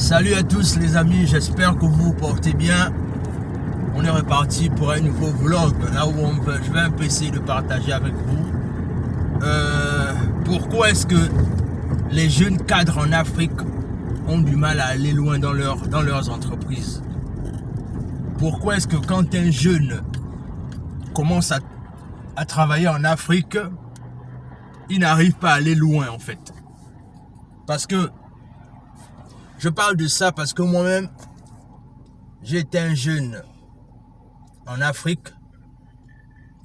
Salut à tous les amis, j'espère que vous vous portez bien. On est reparti pour un nouveau vlog, là où je vais un peu essayer de partager avec vous pourquoi est-ce que les jeunes cadres en Afrique ont du mal à aller loin dans leurs entreprises. Pourquoi est-ce que quand un jeune commence à travailler en Afrique, il n'arrive pas à aller loin en fait. Parce que je parle de ça parce que moi-même, j'étais un jeune en Afrique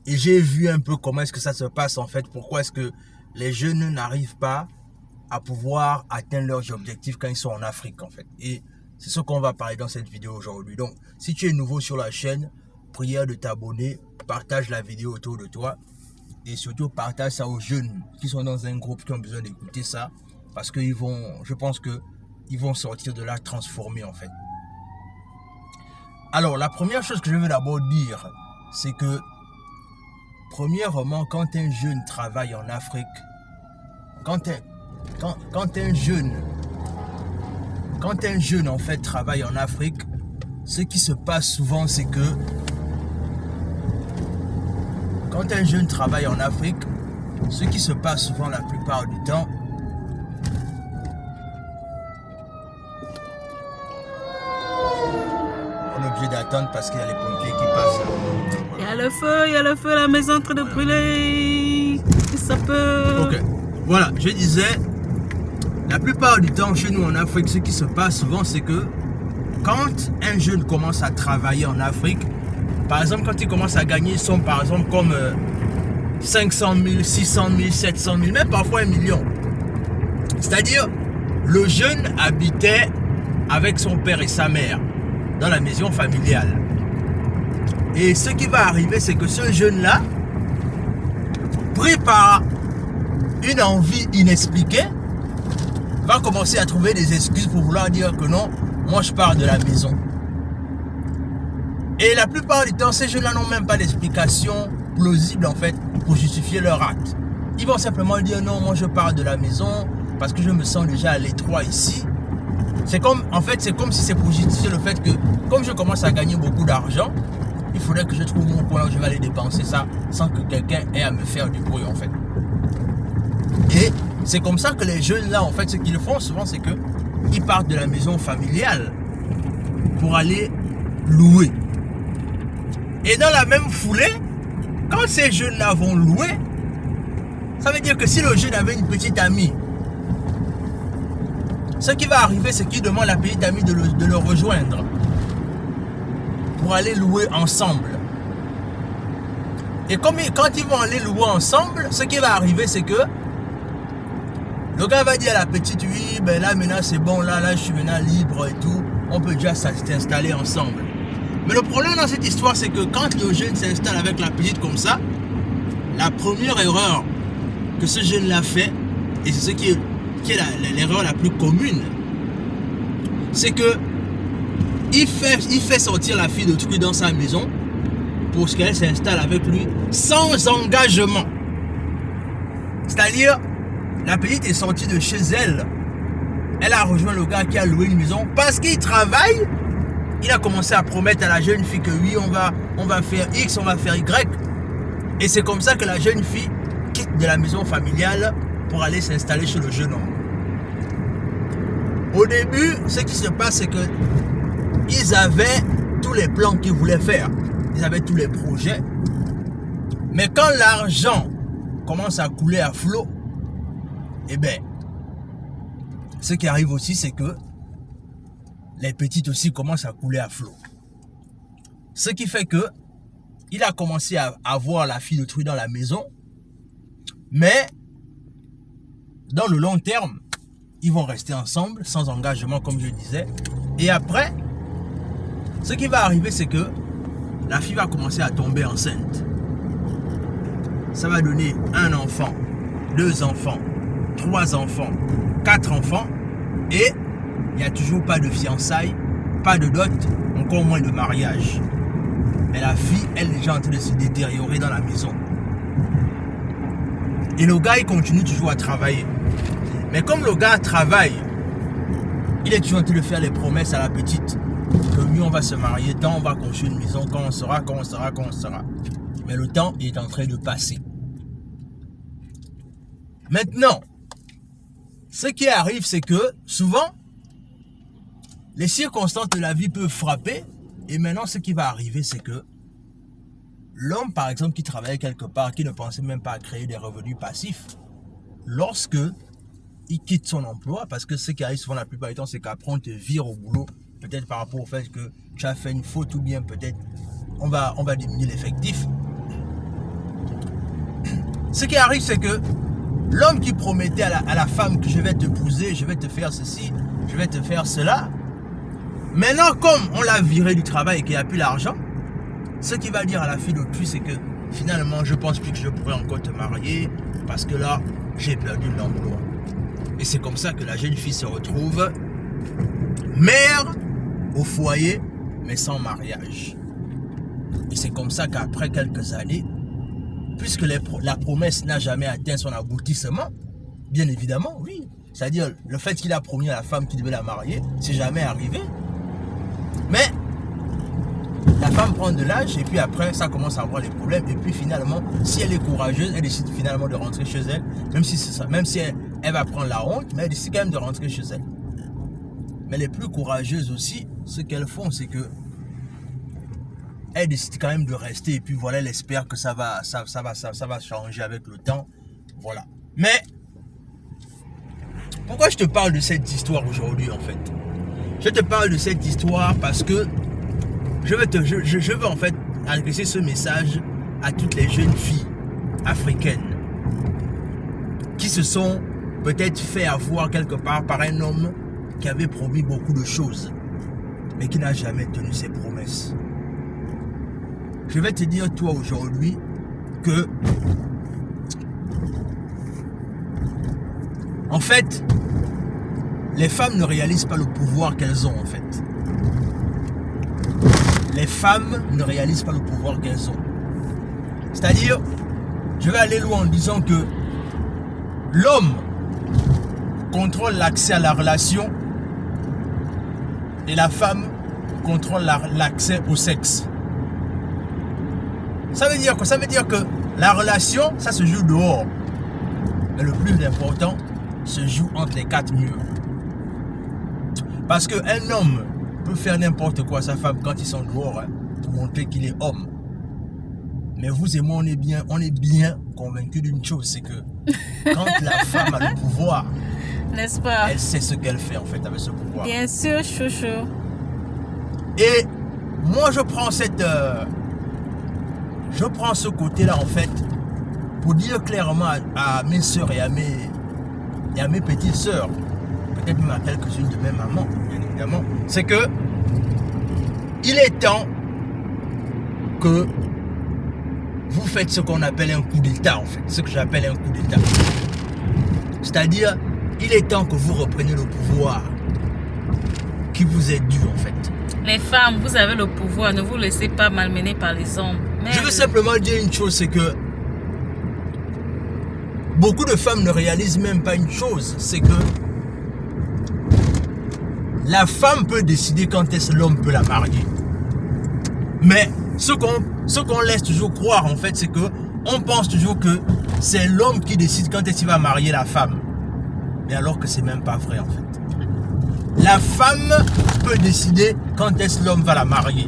et j'ai vu un peu comment est-ce que ça se passe en fait. Pourquoi est-ce que les jeunes n'arrivent pas à pouvoir atteindre leurs objectifs quand ils sont en Afrique en fait. Et c'est ce qu'on va parler dans cette vidéo aujourd'hui. Donc, si tu es nouveau sur la chaîne, prière de t'abonner, partage la vidéo autour de toi et surtout partage ça aux jeunes qui sont dans un groupe qui ont besoin d'écouter ça parce que je pense que ils vont sortir de là transformés en fait. Alors, la première chose que je veux d'abord dire, c'est que premièrement, quand un jeune travaille en Afrique, quand un jeune en fait travaille en Afrique, ce qui se passe souvent, c'est que quand un jeune travaille en Afrique, ce qui se passe souvent la plupart du temps, on est obligé d'attendre parce qu'il y a les pompiers qui passent. Il y a le feu, la maison en train de brûler. Ça peut. Ok, voilà, je disais, la plupart du temps chez nous en Afrique, ce qui se passe souvent, c'est que quand un jeune commence à travailler en Afrique, par exemple, quand il commence à gagner, ils sont par exemple comme 500 000, 600 000, 700 000, même parfois 1 million. C'est-à-dire, le jeune habitait avec son père et sa mère dans la maison familiale. Et ce qui va arriver, c'est que ce jeune-là, pris par une envie inexpliquée, va commencer à trouver des excuses pour vouloir dire que non, moi je pars de la maison. Et la plupart du temps, ces jeunes-là n'ont même pas d'explication plausible en fait pour justifier leur acte. Ils vont simplement dire non, moi je pars de la maison parce que je me sens déjà à l'étroit ici. C'est comme si c'est pour justifier le fait que comme je commence à gagner beaucoup d'argent, il faudrait que je trouve mon coin où je vais aller dépenser ça sans que quelqu'un ait à me faire du bruit en fait. Et c'est comme ça que les jeunes là en fait, ce qu'ils font souvent, c'est que ils partent de la maison familiale pour aller louer. Et dans la même foulée, quand ces jeunes là vont louer, ça veut dire que si le jeune avait une petite amie, ce qui va arriver, c'est qu'il demande à la petite amie de le rejoindre pour aller louer ensemble. Et quand ils vont aller louer ensemble, ce qui va arriver, c'est que le gars va dire à la petite, oui, ben là maintenant c'est bon, là je suis maintenant libre et tout, on peut déjà s'installer ensemble. Mais le problème dans cette histoire, c'est que quand le jeune s'installe avec la petite comme ça, la première erreur que ce jeune-là fait, et c'est ce qui est l'erreur la plus commune, c'est que il fait sortir la fille d'autrui dans sa maison pour qu'elle s'installe avec lui sans engagement. C'est-à-dire, la petite est sortie de chez elle, elle a rejoint le gars qui a loué une maison parce qu'il travaille. Il a commencé à promettre à la jeune fille que oui, on va faire X, on va faire Y. Et c'est comme ça que la jeune fille quitte de la maison familiale pour aller s'installer chez le jeune homme. Au début, ce qui se passe, c'est que ils avaient tous les plans qu'ils voulaient faire. Ils avaient tous les projets. Mais quand l'argent commence à couler à flot, eh bien, ce qui arrive aussi, c'est que les petites aussi commencent à couler à flot. Ce qui fait que il a commencé à avoir la fille d'autrui dans la maison, mais dans le long terme, ils vont rester ensemble, sans engagement comme je disais. Et après, ce qui va arriver, c'est que la fille va commencer à tomber enceinte. Ça va donner 1 enfant, 2 enfants, 3 enfants, 4 enfants, et il n'y a toujours pas de fiançailles, pas de dot, encore moins de mariage. Et la fille, elle est déjà en train de se détériorer dans la maison. Et le gars, il continue toujours à travailler. Mais comme le gars travaille Il est toujours en train de faire les promesses à la petite. Que oui, on va se marier, tant on va construire une maison, quand on sera. Mais le temps est en train de passer. Maintenant, ce qui arrive, c'est que souvent, les circonstances de la vie peuvent frapper. Et maintenant, ce qui va arriver, c'est que l'homme, par exemple, qui travaillait quelque part, qui ne pensait même pas à créer des revenus passifs, lorsque il quitte son emploi, parce que ce qui arrive souvent la plupart du temps, c'est qu'après on te vire au boulot, peut-être par rapport au fait que tu as fait une faute ou bien peut-être on va diminuer l'effectif. Ce qui arrive, c'est que l'homme qui promettait à la femme que je vais t'épouser, je vais te faire ceci, je vais te faire cela, maintenant comme on l'a viré du travail et qu'il n'y a plus l'argent, ce qu'il va dire à la fille d'autrui, c'est que finalement je pense plus que je pourrais encore te marier parce que là j'ai perdu l'emploi. Et c'est comme ça que la jeune fille se retrouve mère au foyer mais sans mariage. Et c'est comme ça qu'après quelques années, puisque la promesse n'a jamais atteint son aboutissement, bien évidemment, oui. C'est-à-dire, le fait qu'il a promis à la femme qu'il devait la marier, c'est jamais arrivé. Mais, la femme prend de l'âge et puis après, ça commence à avoir les problèmes. Et puis finalement, si elle est courageuse, elle décide finalement de rentrer chez elle, même si elle va prendre la honte, mais elle décide quand même de rentrer chez elle. Mais les plus courageuses aussi, ce qu'elles font, c'est que elle décide quand même de rester et puis voilà, elle espère que ça va changer avec le temps. Voilà. Mais pourquoi je te parle de cette histoire aujourd'hui en fait? Je te parle de cette histoire parce que je veux en fait adresser ce message à toutes les jeunes filles africaines qui se sont peut-être fait avoir quelque part par un homme qui avait promis beaucoup de choses mais qui n'a jamais tenu ses promesses. Je vais te dire toi aujourd'hui que en fait les femmes ne réalisent pas le pouvoir qu'elles ont en fait. Les femmes ne réalisent pas le pouvoir qu'elles ont. C'est-à-dire, je vais aller loin en disant que l'homme contrôle l'accès à la relation et la femme contrôle l'accès au sexe. Ça veut dire quoi? Ça veut dire que la relation, ça se joue dehors. Mais le plus important se joue entre les quatre murs. Parce qu'un homme peut faire n'importe quoi à sa femme quand ils sont dehors, hein, pour montrer qu'il est homme. Mais vous et moi, on est bien convaincus d'une chose, c'est que quand la femme a le pouvoir, n'est-ce pas? Elle sait ce qu'elle fait en fait avec ce pouvoir. Bien sûr, chouchou. Et moi, je prends ce côté-là en fait pour dire clairement à mes soeurs et à mes petites soeurs, peut-être même à quelques-unes de mes mamans, bien évidemment, c'est que il est temps que vous faites ce qu'on appelle un coup d'état en fait, ce que j'appelle un coup d'état. C'est-à-dire, il est temps que vous repreniez le pouvoir qui vous est dû en fait. Les femmes, vous avez le pouvoir, ne vous laissez pas malmener par les hommes. Mais je veux simplement dire une chose, c'est que beaucoup de femmes ne réalisent même pas une chose, c'est que la femme peut décider quand est-ce que l'homme peut la marier. Mais ce qu'on laisse toujours croire en fait, c'est que on pense toujours que c'est l'homme qui décide quand est-ce qu'il va marier la femme. Mais alors que c'est même pas vrai en fait. La femme peut décider quand est-ce que l'homme va la marier.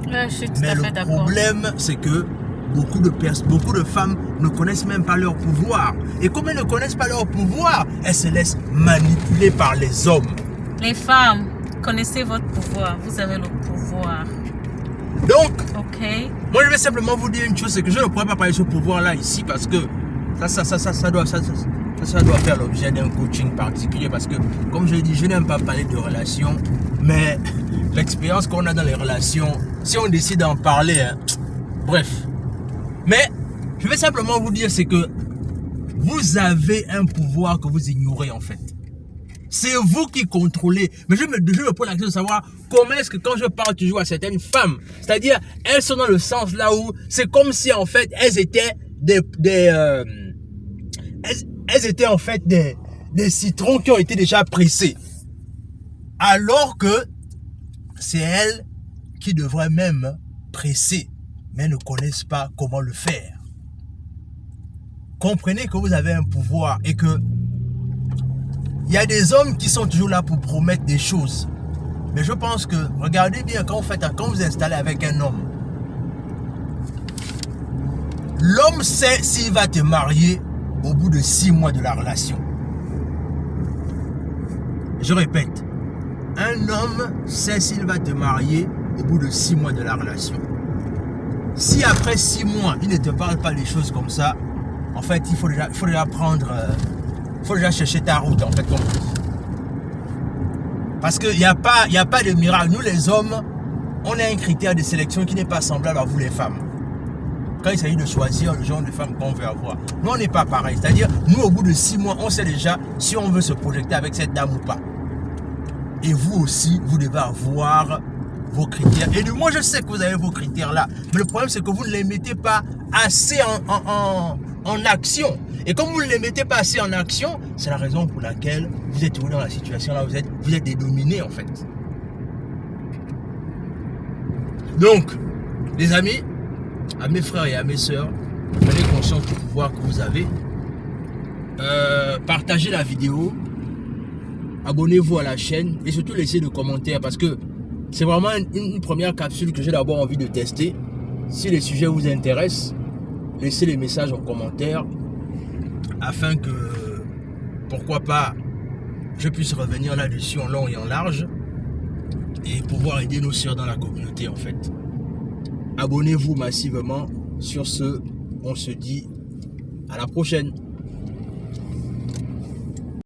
Ouais, je suis tout mais à fait le d'accord. problème, c'est que beaucoup de femmes ne connaissent même pas leur pouvoir. Et comme elles ne connaissent pas leur pouvoir, elles se laissent manipuler par les hommes. Les femmes, connaissez votre pouvoir. Vous avez le pouvoir. Donc, Ok. moi je vais simplement vous dire une chose, c'est que je ne pourrais pas parler de ce pouvoir-là ici parce que ça doit faire l'objet d'un coaching particulier parce que, comme je l'ai dit, je n'aime pas parler de relations, mais l'expérience qu'on a dans les relations, si on décide d'en parler, hein, bref. Mais je vais simplement vous dire, c'est que vous avez un pouvoir que vous ignorez en fait. C'est vous qui contrôlez. Mais je me pose la question de savoir comment est-ce que quand je parle toujours à certaines femmes, c'est-à-dire elles sont dans le sens là où c'est comme si en fait elles étaient elles étaient en fait des citrons qui ont été déjà pressés. Alors que c'est elles qui devraient même presser, mais ne connaissent pas comment le faire. Comprenez que vous avez un pouvoir et que il y a des hommes qui sont toujours là pour promettre des choses. Mais je pense que, regardez bien, quand vous installez avec un homme, l'homme sait s'il va te marier au bout de 6 mois de la relation. Je répète, un homme sait s'il va te marier au bout de 6 mois de la relation. Si après 6 mois, il ne te parle pas des choses comme ça, en fait, il faut déjà chercher ta route, en fait, comme on dit. Parce qu'il n'y a pas de miracle. Nous, les hommes, on a un critère de sélection qui n'est pas semblable à vous, les femmes. Quand il s'agit de choisir le genre de femme qu'on veut avoir. Nous, on n'est pas pareil. C'est-à-dire, nous, au bout de 6 mois, on sait déjà si on veut se projeter avec cette dame ou pas. Et vous aussi, vous devez avoir vos critères. Et moi, je sais que vous avez vos critères là. Mais le problème, c'est que vous ne les mettez pas assez en action. Et comme vous ne les mettez pas assez en action, c'est la raison pour laquelle vous êtes toujours dans la situation là, vous êtes dédominé en fait. Donc, les amis, à mes frères et à mes sœurs, prenez conscience du pouvoir que vous avez. Partagez la vidéo, abonnez-vous à la chaîne et surtout laissez des commentaires parce que c'est vraiment une première capsule que j'ai d'abord envie de tester. Si les sujets vous intéressent, laissez les messages en commentaire afin que, pourquoi pas, je puisse revenir là-dessus en long et en large et pouvoir aider nos sœurs dans la communauté en fait. Abonnez-vous massivement. Sur ce, on se dit à la prochaine.